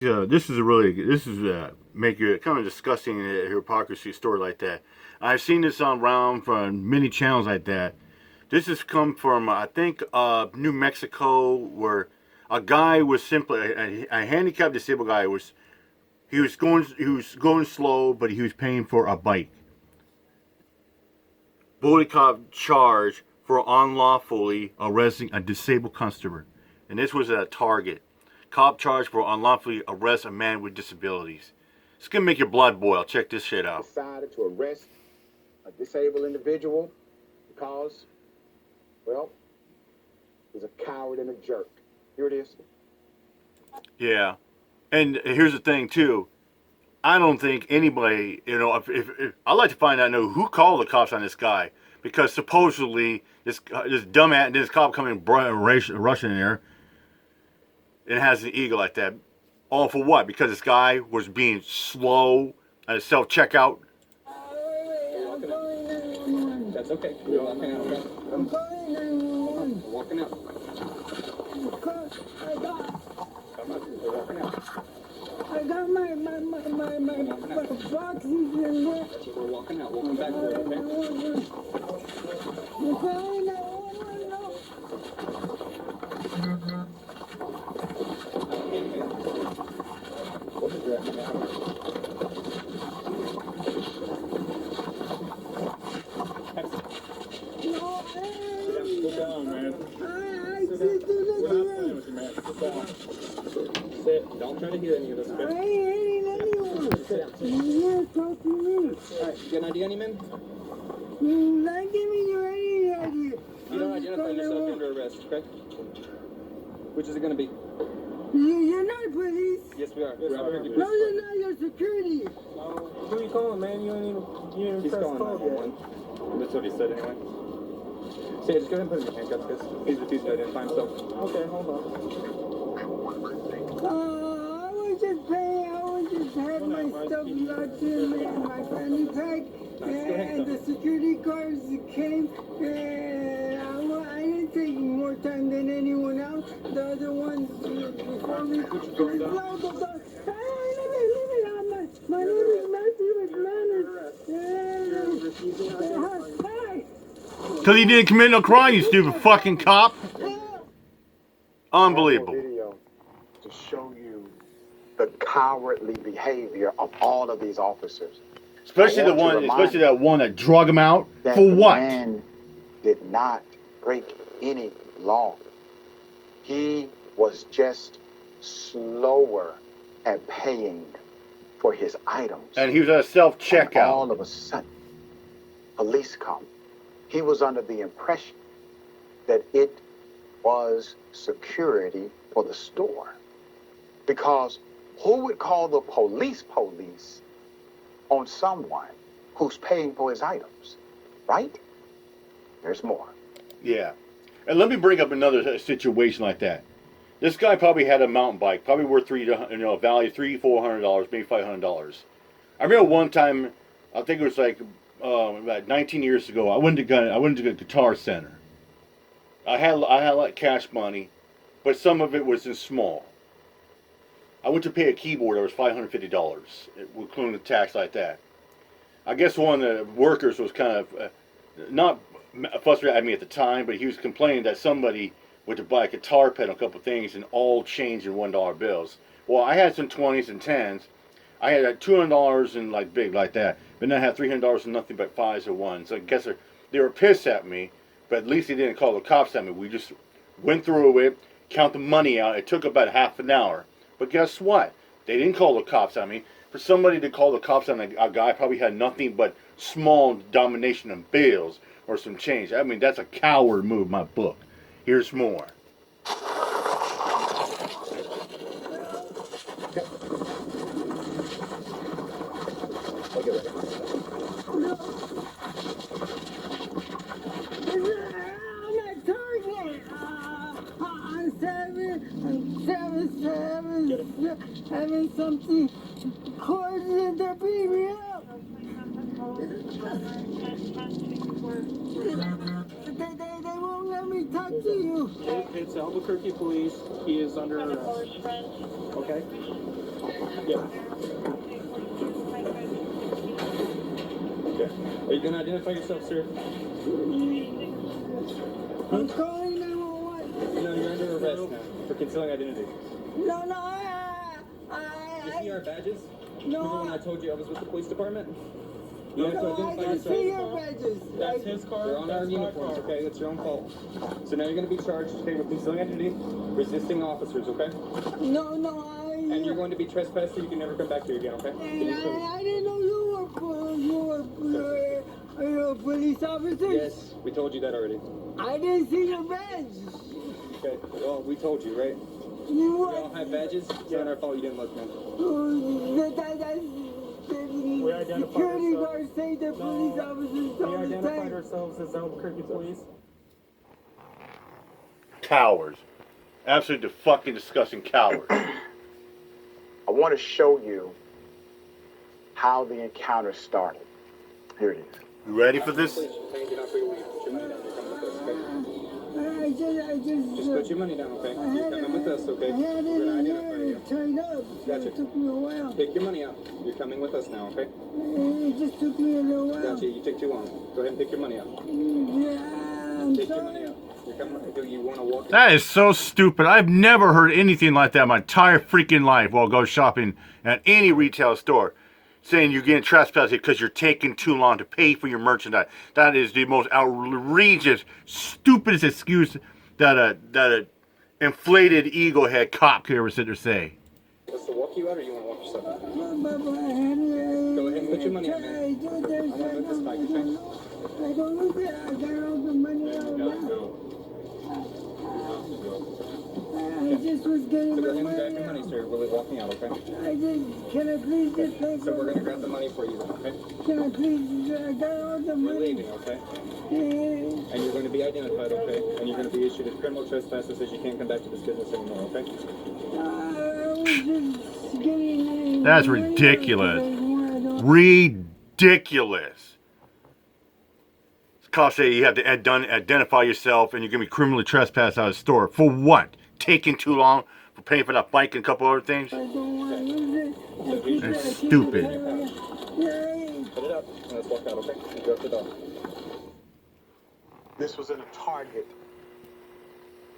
Yeah, this is make it kind of disgusting hypocrisy story like that. I've seen this on around from many channels like that. This has come from I think New Mexico, where a guy was simply a handicapped disabled guy was he was going slow, but he was paying for a bike. Bully cop charged for unlawfully arresting a disabled customer, and this was at a Target. Cop charged for unlawfully arrest a man with disabilities. It's gonna make your blood boil. Check this shit out. Decided to arrest a disabled individual because, well, he's a coward and a jerk. Here it is. Yeah, and here's the thing too. I don't think anybody, if I'd like to find out, know who called the cops on this guy, because supposedly this dumbass, this cop coming rushing in there, and has an ego like that. All for what? Because this guy was being slow at a self checkout. That's okay. You're walking out. I'm walking out. Come on, we're walking out. I got my boxes in there. We're walking out. We'll come back for it, okay? What is that? Sit down, man. Sit. Don't try to hear any of this, okay? I ain't anyone. Yeah, talk to me. Alright, you got an ID on you, man? Not giving you any idea. You don't identify yourself under arrest, okay? Which is it gonna be? You're not police. Yes, we are. We're out here. No, you're not. You're security. Who you calling, man? You ain't even He's pressed calling call yet. 911. That's what he said anyway. So yeah, just go ahead and put him in handcuffs, because he's refused to identify himself. Okay, hold on. I was just paying. I was just had my stuff locked in my fanny pack, and the security guards came, and I didn't take more time than anyone else. The other ones before me. My name is Matthew McManus. Hey! Because he didn't commit no crime, you stupid fucking cop. Unbelievable. Video to show you the cowardly behavior of all of these officers. Especially that one that drug him out. For what? The man did not break any law. He was just slower at paying for his items. And he was at a self-checkout. All of a sudden, police come. He was under the impression that it was security for the store. Because who would call the police on someone who's paying for his items, right? There's more. Yeah. And let me bring up another situation like that. This guy probably had a mountain bike, probably worth value $300-400, maybe $500. I remember one time, I think it was like about 19 years ago. I went to the Guitar Center. I had like cash money, but some of it was in small. I went to pay a keyboard that was $550, including the tax like that. I guess one of the workers was kind of not frustrated at me at the time, but he was complaining that somebody went to buy a guitar pedal, a couple of things, and all changed in $1 bills. Well, I had some 20s and 10s. I had $200 in like big like that, but then I had $300 in nothing but 5s or 1s. So I guess they were pissed at me, but at least they didn't call the cops at me. We just went through it, count the money out. It took about half an hour. But guess what? They didn't call the cops on me. For somebody to call the cops on a guy probably had nothing but small domination of bills or some change. I mean, that's a coward move in my book. Here's more. I'm at Target. Having something cords in their baby up. They won't let me talk to you. It's Albuquerque police. He is under arrest. Okay? Yeah. Okay. Are you gonna identify yourself, sir? I'm calling 911. No, you're under arrest now for concealing identity. No, You see our badges? no. Remember when I told you I was with the police department? You have to No, I identify don't see yourself. your badges. That's his car. They're on our That's my uniforms, car. okay? That's your own fault. So now you're going to be charged, okay, with concealing identity, resisting officers, okay? No, And you're going to be trespassed so you can never come back here again, okay? Can you please? I didn't know you were police officers. Yes, we told you that already. I didn't see your badge. Okay, well, we told you, right? You We all have badges. It's not our fault you didn't look, man. The identified security ourselves. guards say the No, police officers We all the identified time. ourselves as Albuquerque Police. Cowards. Absolutely fucking disgusting cowards. I want to show you how the encounter started. Here it is. You ready for this? Please, hang it up for your leave. Put your money down. You're coming with us, okay? Just put your money down, okay? You're coming with us, okay? I had We're gonna it in identify there you. tied up. Gotcha. It took me a while. Take your money out. You're coming with us now, okay? It just took me a little while. Gotcha. You took too long. Go ahead and pick your money out. Yeah, I'm Take your money sorry. out. You're coming. Do you want to walk? That is so stupid. I've never heard anything like that in my entire freaking life while go shopping at any retail store. Saying you're getting trespassed because you're taking too long to pay for your merchandise. That is the most outrageous, stupidest excuse that a inflated ego head cop could ever sit there say. Let's walk you out, or you want to walk yourself out? Go ahead and put your money out, man. I with this bike, okay? don't look at I got all the money out now. I just was getting So go my ahead and grab money your money, out. sir. We'll be walking out, okay? Can I please just pay So for we're it? gonna grab the money for you, okay? Can I please, I got all the We're money. leaving, okay? Yeah. And you're going to be identified, okay? And you're going to be issued a criminal trespass that says you can't come back to this business anymore, okay? I was just getting That's money out ridiculous. because I don't- Ridiculous. Cops say you have to identify yourself and you're going to be criminally trespassed out of the store. For what? Taking too long? For paying for that bike and a couple other things? I don't want to lose it. That's stupid. Yeah. Put it up and let's walk out, okay? You go up the door. This was in a Target.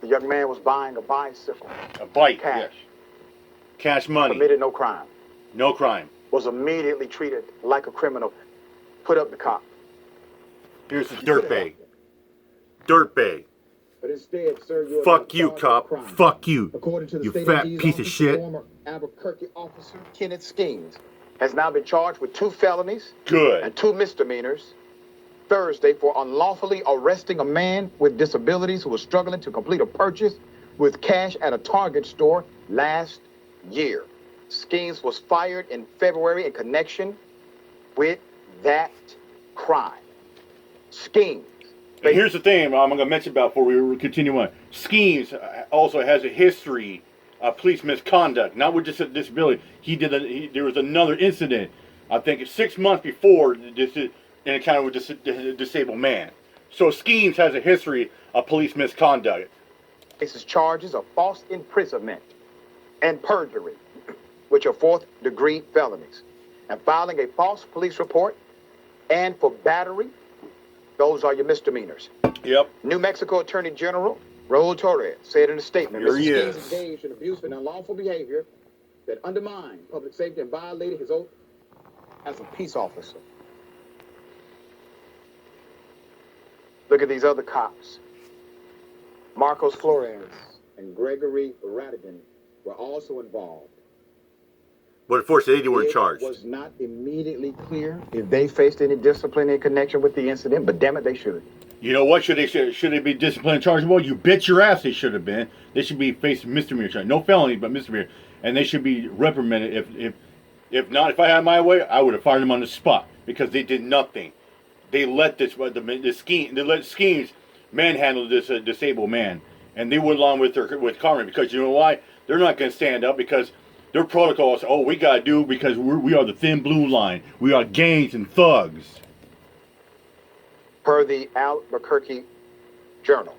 The young man was buying a bicycle. A bike, Cash. yes. Cash money. Committed no crime. No crime. Was immediately treated like a criminal. Put up the cop. Here's the dirtbag. Dirtbag. But instead, sir, you are Fuck not you, charged with cop. crime. Fuck you. According to the You state fat ID's piece of office, shit. Former Albuquerque officer Kenneth Skeens has now been charged with 2 felonies Good. and 2 misdemeanors Thursday for unlawfully arresting a man with disabilities who was struggling to complete a purchase with cash at a Target store last year. Skeens was fired in February in connection with that crime. Skeens. And here's the thing I'm going to mention about before we continue on. Skeens also has a history of police misconduct, not with just a disability. There was another incident, I think 6 months before this, an encounter with a disabled man. So Skeens has a history of police misconduct. Faces charges of false imprisonment and perjury, which are 4th-degree felonies, and filing a false police report, and for battery, those are your misdemeanors. Yep. New Mexico Attorney General Raul Torres said in a statement, Here Mr. he Skeens is. engaged in abuse and unlawful behavior that undermined public safety and violated his oath as a peace officer. Look at these other cops. Marcos Flores and Gregory Radigan were also involved. But unfortunately, they weren't It charged. was not immediately clear if they faced any discipline in connection with the incident, but damn it, they should. You know what? Should they be disciplined chargeable? You bet your ass they should have been. They should be facing misdemeanor charge. No felony, but misdemeanor. And they should be reprimanded. If not, if I had my way, I would have fired them on the spot because they did nothing. They let Skeens manhandle this disabled man, and they went along with Carmen because you know why? They're not going to stand up because their protocols. Oh, we got to do because we are the thin blue line. We are gangs and thugs. Per the Albuquerque Journal.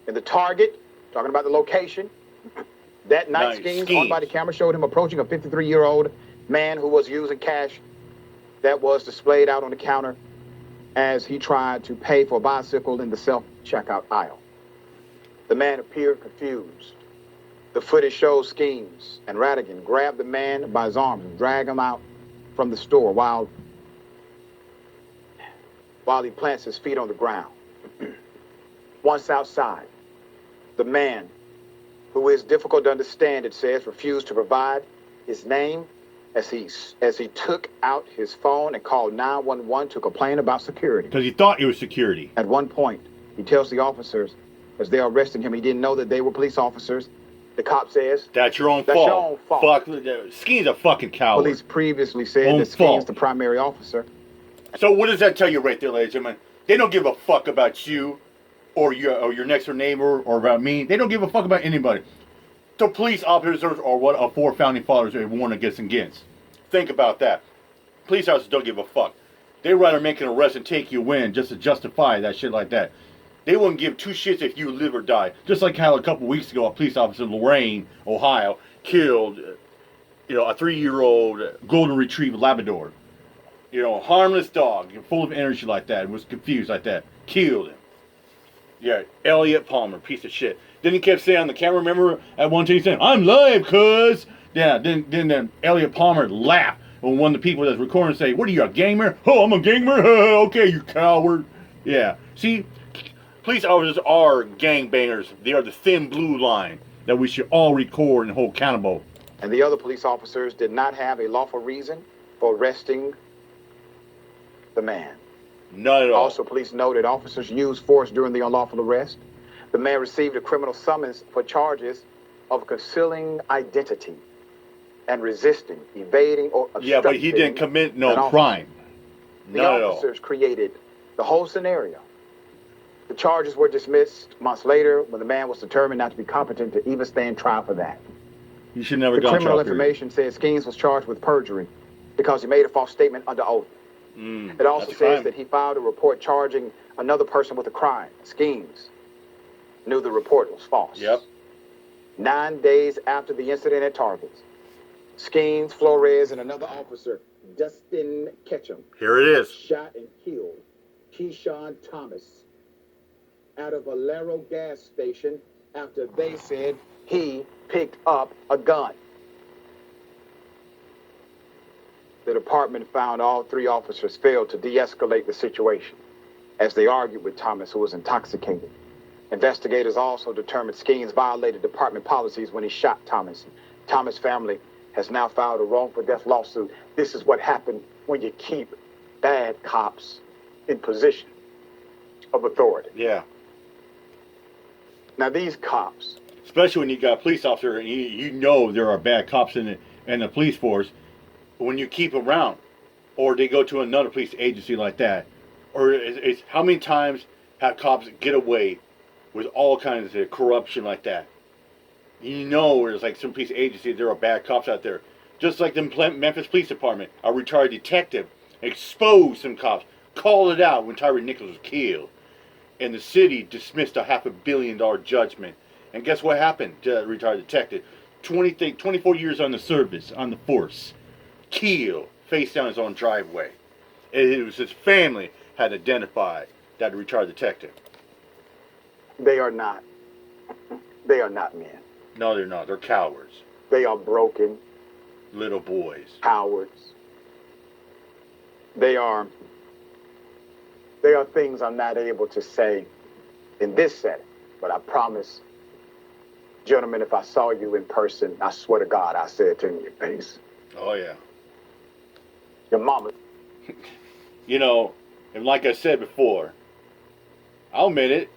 In the Target, talking about the location, That night, Night Skeens, Skeens. on-body camera showed him approaching a 53-year-old man who was using cash that was displayed out on the counter as he tried to pay for a bicycle in the self-checkout aisle. The man appeared confused. The footage shows Skeens and Radigan grab the man by his arms and drag him out from the store while he plants his feet on the ground. Once outside, the man, who is difficult to understand, it says, refused to provide his name as he took out his phone and called 911 to complain about security. Because he thought it was security. At one point, he tells the officers as they're arresting him, he didn't know that they were police officers. The cop says, That's your own "That's fault. your own fault." Fuck, Skeens a fucking coward. Police previously said Own that Skeens, fault. the primary officer, So what does that tell you right there, ladies and gentlemen? They don't give a fuck about you or your next door neighbor or about me. They don't give a fuck about anybody. The police officers are what our four founding fathers have warned against. Think about that. Police officers don't give a fuck. They'd rather make an arrest and take you in just to justify that shit like that. They wouldn't give two shits if you live or die. Just like how a couple weeks ago a police officer in Lorain, Ohio, killed, a 3-year-old golden retriever Labrador. Harmless dog, full of energy like that, and was confused like that. Killed him. Yeah, Elliot Palmer, piece of shit. Then he kept saying on the camera, remember at one time he said, "I'm live, cuz." Yeah, then Elliot Palmer laughed when one of the people that's recording say, "What are you, a gamer?" "Oh, I'm a gamer." "Okay, you coward." Yeah. See, police officers are gangbangers. They are the thin blue line that we should all record and hold accountable. and the other police officers did not have a lawful reason for arresting the man. Not at all. Also, police noted officers used force during the unlawful arrest. The man received a criminal summons for charges of concealing identity and resisting, evading, or obstructing. Yeah, but he didn't commit no crime. The Not at all. officers created the whole scenario. The charges were dismissed months later when the man was determined not to be competent to even stand trial for that. You should never The go on criminal trial. period. information says Skeens was charged with perjury because he made a false statement under oath. It also That's a says crime. that he filed a report charging another person with a crime. Skeens knew the report was false. Yep. 9 days after the incident at Target, Skeens, Flores, and another officer, Dustin Ketchum, Here it is. shot and killed Keyshawn Thomas at a Valero gas station after they said he picked up a gun. The department found all three officers failed to de-escalate the situation as they argued with Thomas, who was intoxicated. Investigators also determined Skeens violated department policies when he shot Thomas. Thomas' family has now filed a wrongful death lawsuit. This is what happened when you keep bad cops in position of authority. Yeah. Now, these cops, Especially when you got a police officer and you know there are bad cops in the police force. When you keep them around, or they go to another police agency like that, or it's how many times have cops get away with all kinds of corruption like that? You know, there's like some police agencies, there are bad cops out there. Just like the Memphis Police Department, a retired detective exposed some cops, called it out when Tyree Nichols was killed. And the city dismissed a $500 million judgment. And guess what happened to that retired detective? 24 years on the service, on the force. Killed, face down his own driveway. It was his family had identified that retired detective. they are not men. No, they're not. They're cowards. They are broken Little boys. cowards. They are things I'm not able to say in this setting, but I promise, gentlemen, if I saw you in person, I swear to God, I say it to you in your face. Oh, yeah. Your mama. And like I said before, I'll admit it,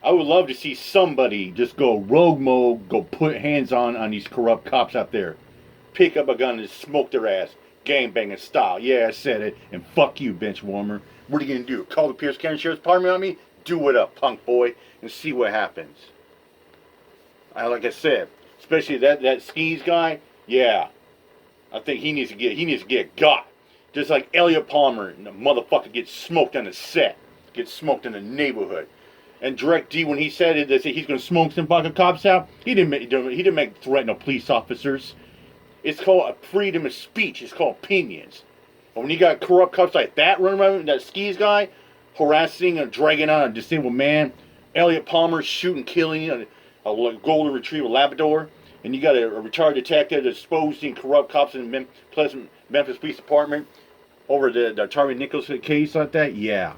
I would love to see somebody just go rogue mode, go put hands on these corrupt cops out there. Pick up a gun and just smoke their ass. Gangbanging style. Yeah, I said it. And fuck you, bench warmer. What are you going to do? Call the Pierce County Sheriff's Department on me? Do it up, punk boy, and see what happens. Like I said, especially that Skis guy, yeah. I think he needs to get got. Just like Elliot Palmer and the motherfucker gets smoked on the set. Gets smoked in the neighborhood. And Direct D, when he said it, they said he's going to smoke some fucking cops out. He didn't make threat no police officers. It's called a freedom of speech. It's called opinions. And when you got corrupt cops like that running around, that skis guy, harassing and dragging on a disabled man, Elliot Palmer shooting, killing a golden retriever Labrador, and you got a retired detective exposing corrupt cops in Memphis Police Department over the Terry Nichols case like that. Yeah.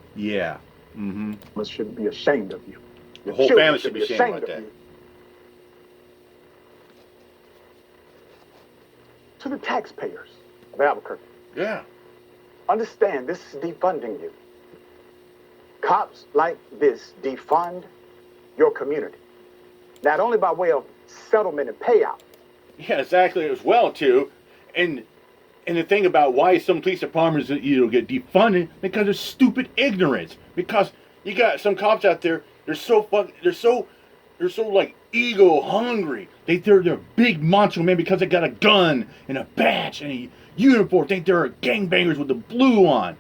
Mm-hmm. Us should be ashamed of you. The whole Children family should be ashamed like that. you. To the taxpayers of Albuquerque, Yeah. understand this is defunding you. Cops like this defund your community, not only by way of settlement and payout. Yeah, exactly. As well too, and the thing about why some police departments get defunded because of stupid ignorance. Because you got some cops out there, they're so like ego hungry. They're big macho men because they got a gun and a badge and a uniform. Think they're gangbangers with the blue on.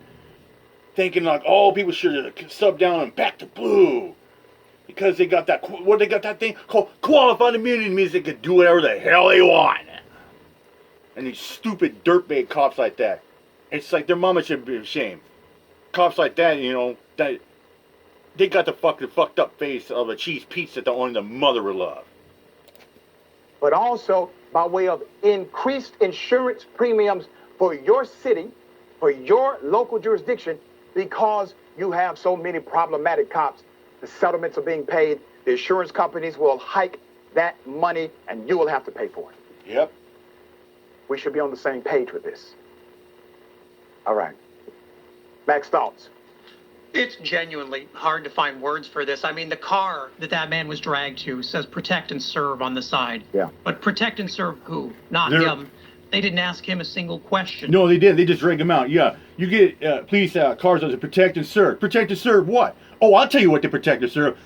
Thinking like all people should sub down and back to blue. Because they got that thing called qualified immunity, means they can do whatever the hell they want. And these stupid dirtbag cops like that, it's like their mama should be ashamed. Cops like that, that they got the fucking fucked up face of a cheese pizza that only the mother would love. But also by way of increased insurance premiums for your city, for your local jurisdiction, because you have so many problematic cops. The settlements are being paid. The insurance companies will hike that money, and you will have to pay for it. Yep. We should be on the same page with this. All right. Max, thoughts? It's genuinely hard to find words for this. I mean, the car that man was dragged to says protect and serve on the side. Yeah. But protect and serve who? Not him. They didn't ask him a single question. No, they did. They just drag him out. Yeah. You get police cars that protect and serve. Protect and serve what? Oh, I'll tell you what they protect and serve.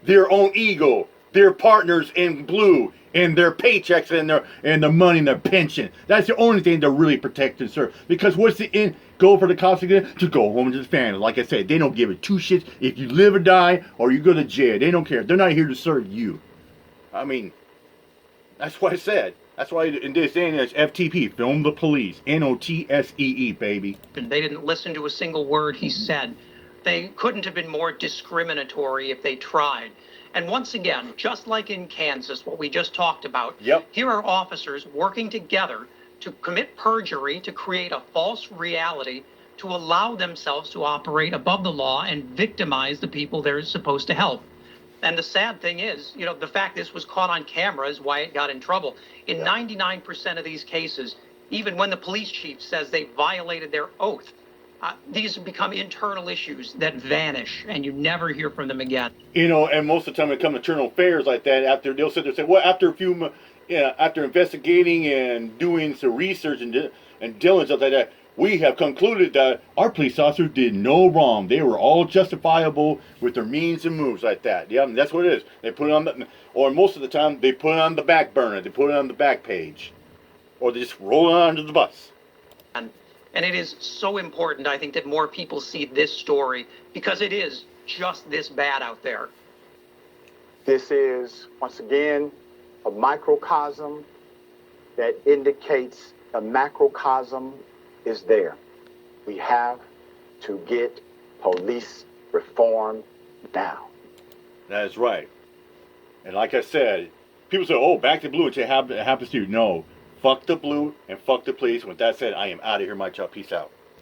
Their own ego. Their partners in blue. And their paychecks and the money and their pension. That's the only thing they really protect and serve. Because what's the end goal for the cops again? To go home to the family. Like I said, they don't give a two shits if you live or die or you go to jail. They don't care. They're not here to serve you. I mean, that's what I said. That's why in this day and age, FTP, film the police. NOTSEE, baby. They didn't listen to a single word he said. They couldn't have been more discriminatory if they tried. And once again, just like in Kansas, what we just talked about, here are officers working together to commit perjury, to create a false reality, to allow themselves to operate above the law and victimize the people they're supposed to help. And the sad thing is, the fact this was caught on camera is why it got in trouble. In 99% of these cases, even when the police chief says they violated their oath, these have become internal issues that vanish, and you never hear from them again. And most of the time when it comes to internal affairs like that, after they'll sit there and say, well, after investigating and doing some research and diligence like that, we have concluded that our police officers did no wrong. They were all justifiable with their means and moves like that. Yeah, that's what it is. They put it on or most of the time, they put it on the back burner. They put it on the back page. Or they just roll it onto the bus. And it is so important, I think, that more people see this story, because it is just this bad out there. This is, once again, a microcosm that indicates the macrocosm is there. We have to get police reform now. That is right. And like I said, people say, oh, back to blue, it happens to you. No. Fuck the blue and fuck the police. With that said, I am out of here, my child. Peace out.